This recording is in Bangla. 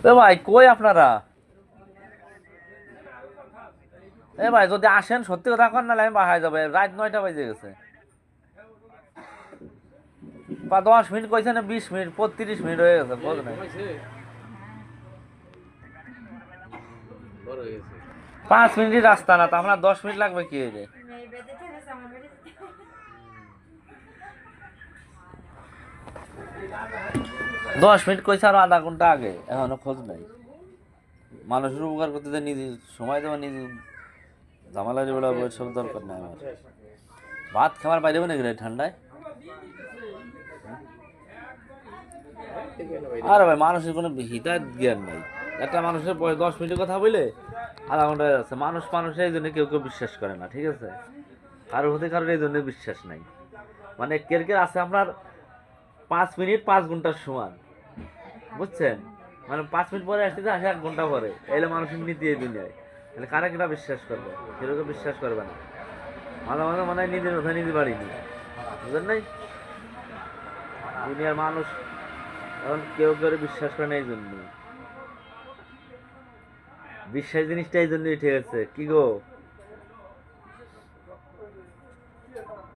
এ ভাই কই আপনারা? এ ভাই যদি আসেন সত্যি কথা কন, নাহলে আমি বাসায় যাবো, রাত 9টা বাজে গেছে। 10 মিনিট কইছে না, 20 মিনিট 35 মিনিট হয়ে গেছে, বোঝ নাই। 5 মিনিট রাস্তা না তো, আপনার 10 মিনিট লাগবে কি রে? 10 মিনিট কইছে, আরো আধা ঘন্টা আগে, এখনো খোঁজ নাই। মানুষের উপকার করতে যে নিজে সময় দেওয়া, নিজে ঝামেলা বেলা সব দরকার নাই আমার। ভাত খাবার বাইরে নাকি রে ঠান্ডায়? আরে ভাই, মানুষের কোনো হিতায় জ্ঞান নাই। একটা মানুষের 10 মিনিটের কথা বলে আধা ঘন্টা হয়ে যাচ্ছে। মানুষের এই জন্য কেউ কেউ বিশ্বাস করে না, ঠিক আছে? কারোর হতে কারোর এই জন্য বিশ্বাস নাই। মানে কের কের আছে আপনার 5 মিনিট 5 ঘন্টার সমান, বুঝছেন? মানে 5 মিনিট পরে আসতে আসে 1 ঘন্টা পরে, এলে মানুষের নীতি এই দুনিয়ায়। তাহলে কারা কিনা বিশ্বাস করবে? কেউ কেউ বিশ্বাস করবে না। মাঝে মাঝে মনে হয় নিজের কথা নিজে বাড়িনি, বুঝলেন নাই? দুনিয়ার মানুষ এখন কেউ কেউ বিশ্বাস করে না এই জন্য। বিশ্বাস জিনিসটা এই জন্যই ঠিক আছে, কি গো?